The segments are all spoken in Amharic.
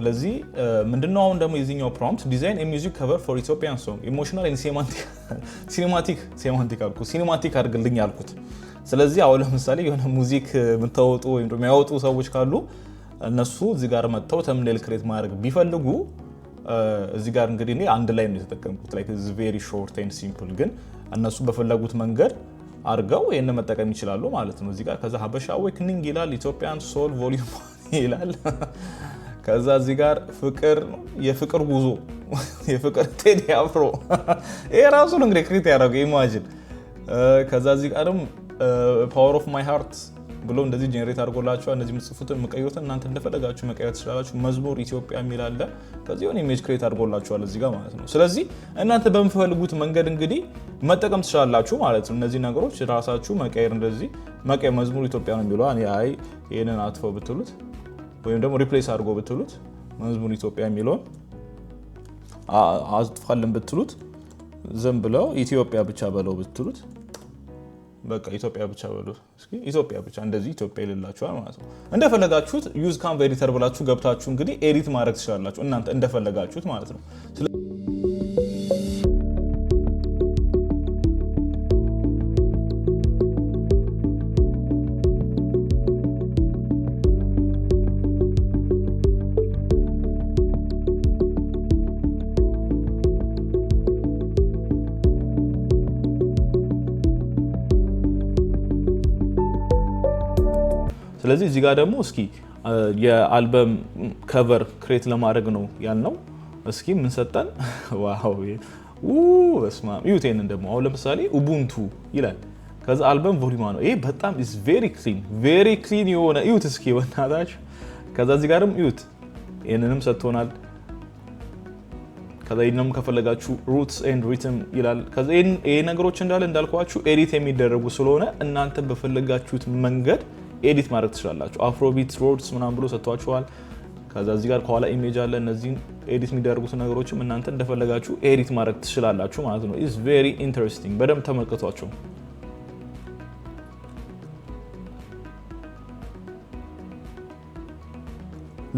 ስለዚህ ምንድነው አሁን ደግሞ የዚህኛው ፕሮምፕት ዲዛይን a music cover for Ethiopian song emotional and ሲኒማቲክ አድርግልኝ ያልኩት ስለዚህ አሁን ለምሳሌ የሆነ ሙዚክ ምታወጡ ወይም ደግሞ ያወጡ ሰዎች ካሉ እነሱ እዚህ ጋር መጥተው ተምኔል ክሬት ማድረግ ቢፈልጉ እዚህ ጋር እንግዲህ እኔ አንድ ላይ ነው የተጠቀምኩት like it's very short and simple ግን እነሱ በፈለጉት መንገድ አርገው ይሄን መጠቀም ይችላሉ ማለት ነው እዚህ ጋር ከዛ ሀበሻ awakening ይላል Ethiopian soul volume 1 ይላል ከዛ እዚህ ጋር ፍቅር የፍቅር ጉዞ የፍቅር ቴዲ አፍሮ ይሄ ራሱ ነው እንግዲህ ክሬት ያደረገው ኢማጂን ከዛ እዚህ ጋርም power of my heart ብሎ እንደዚህ ጄነሬት አድርጎላችሁ እነዚህ ምጽፉትን መቀየሩትን እናንተ እንደፈለጋችሁ መቀየር ትችላላችሁ መዝሙር ኢትዮጵያ የሚል አለ ከዚህ የሆነ ኢሜጅ ክሬት አድርጎላችኋል እዚህ ጋር ማለት ነው ስለዚህ እናንተ በምትፈልጉት መንገድ እንግዲህ መጠቀም ትችላላችሁ ማለት ነው እነዚህ ነገሮች ራሳችሁ መቀየር እንደዚህ መቀየር መዝሙር ኢትዮጵያ ነው የሚለው አይ ይሄንን አጥፈው ብትሉት ወይም ደግሞ ሪፕሌስ አድርጎ ብትሉት መዝሙር ኢትዮጵያ የሚለውን አጥፋልን ብትሉት ዝም ብለው ኢትዮጵያ ብቻ በለው ብትሉት በቃ ኢትዮጵያ ብቻ በለው እስኪ ኢትዮጵያ ብቻ እንደዚህ ኢትዮጵያ ይልላችኋል ማለት ነው እንደፈለጋችሁት ዩዝ ካንቫ ኤዲተር ብላችሁ ገብታችሁ እንግዲህ ኤዲት ማድረግ ትችላላችሁ እናንተ እንደፈለጋችሁት ማለት ነው ስለዚህ እዚህ ጋር ደግሞ እስኪ የአልበም ከቨር ክሬት ለማድረግ ነው ያልነው እስኪ ምን ሰጠን ዋው በስማ ዩቴን ደግሞ አሁን ለምሳሌ ኡቡንቱ ይላል ከዛ አልበም ቮሊዩም ነው ይሄ በጣም is very clean የሆነ ዩት እስኪ ወናታች ከዛ እዚህ ጋርም ዩት ይሄንንም ሰጥቶናል ከዛ ይሄንም ከፈለጋችሁ roots and rhythm ይላል ከዛ ይሄ ነገሮች እንዳልኳችሁ ኤዲት የሚደረጉ ስለሆነ እናንተ በፈለጋችሁት መንገድ ኤዲት ማድረግ ትችላላችሁ አፍሮቢት ሮድስ ምናምን ብሎ ሰጥቷችኋል ከዛ እዚህ ጋር ከኋላ ኢሜጅ አለ እነዚህ ኤዲት የሚደረጉት ነገሮችም እናንተ እንደፈለጋችሁ ኤዲት ማድረግ ትችላላችሁ ማለት ነው is very interesting በደንብ ተመልከቷቸው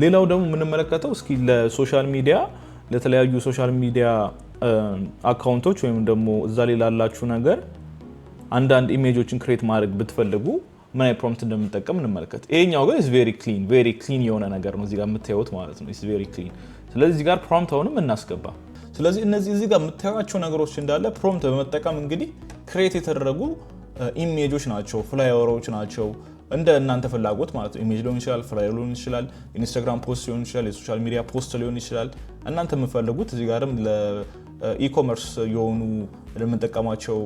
ሌላው ደግሞ የምንመለከተው እስኪ ለሶሻል ሚዲያ ለተለያዩ ሶሻል ሚዲያ አካውንቶች ወይም ደግሞ እዛ ላይ ላላችሁ ነገር አንዳንድ ኢሜጆችን ክሬት ማድረግ ብትፈልጉ ምን አይ ፕሮምፕት እንደምንጠቀም እንመለከት ይሄኛው ግን is very clean የሆነ ነገር ነው እዚህ ጋር የምታዩት ማለት ነው is very clean ስለዚህ እዚህ ጋር ፕሮምፕት አሁንም እናስገባ ስለዚህ እነዚህ እዚህ ጋር የምታዩቸው ነገሮች እንዳለ ፕሮምፕት በመጠቀም እንግዲህ ክሬት የተደረጉ ኢሜጆች ናቸው ፍላየሮች ናቸው እንደ እናንተ ፍላጎት ማለት ነው ኢሜጅ ሊሆን ይችላል ፍላየር ሊሆን ይችላል ኢንስታግራም ፖስት ሊሆን ይችላል የሶሻል ሚዲያ ፖስት ሊሆን ይችላል እናንተ የምትፈልጉት እዚህ ጋርም ለኢኮመርስ የሆኑ ለምንጠቀማቸው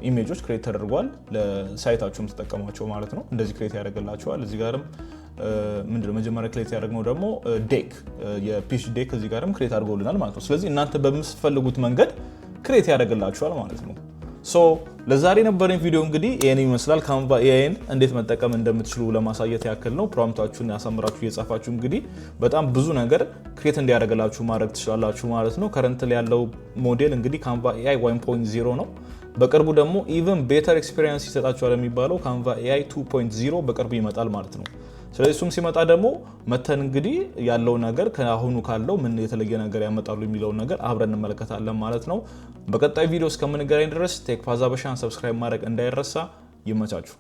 ኢሜጆች ክሬት ተደርጓል ለሳይታችሁም ተጠቀሟቸው ማለት ነው እንደዚህ ክሬት ያደርግላችኋል እዚህ ጋርም ምንድነው መጀመሪያ ክሬት ያደርግነው ደግሞ ዴክ የፒች ዴክ እዚህ ጋርም ክሬት አድርጎልናል ማለት ነው ስለዚህ እናንተ በምትፈልጉት መንገድ ክሬት ያደርግላችኋል ማለት ነው ሶ ለዛሬ ነበረኝ ቪዲዮ እንግዲህ ይሄን ይመስላል ካንቫ ኤአይን እንዴት መጠቀም እንደምትችሉ ለማሳየት ያክል ነው ፕሮምፕታችሁን ያሳምራችሁ እየጻፋችሁ እንግዲህ በጣም ብዙ ነገር ክሬት እንዲያደርግላችሁ ማድረግ ትችላላችሁ ማለት ነው ከረንትሊ ያለው ሞዴል እንግዲህ ካንቫ ኤአይ 1.0 ነው በቅርቡ ደግሞ ኢቭን ቤተር ኤክስፒሪየንስ ይሰጣችኋል የሚባለው ካንቫ ኤአይ 2.0 በቅርቡ ይመጣል ማለት ነው ስለዚህ እሱም ሲመጣ ደግሞ መተን እንግዲህ ያለው ነገር ከአሁኑ ካለው ምን የተለየ ነገር ያመጣሉ የሚለው ነገር አብረን እንመለከታለን ማለት ነው በቀጣይ ቪዲዮ እስከምንገናኝ ድረስ ቴክ ፋዛ በሻን ሰብስክራይብ ማድረግ እንዳይረሳ ይመቻችሁ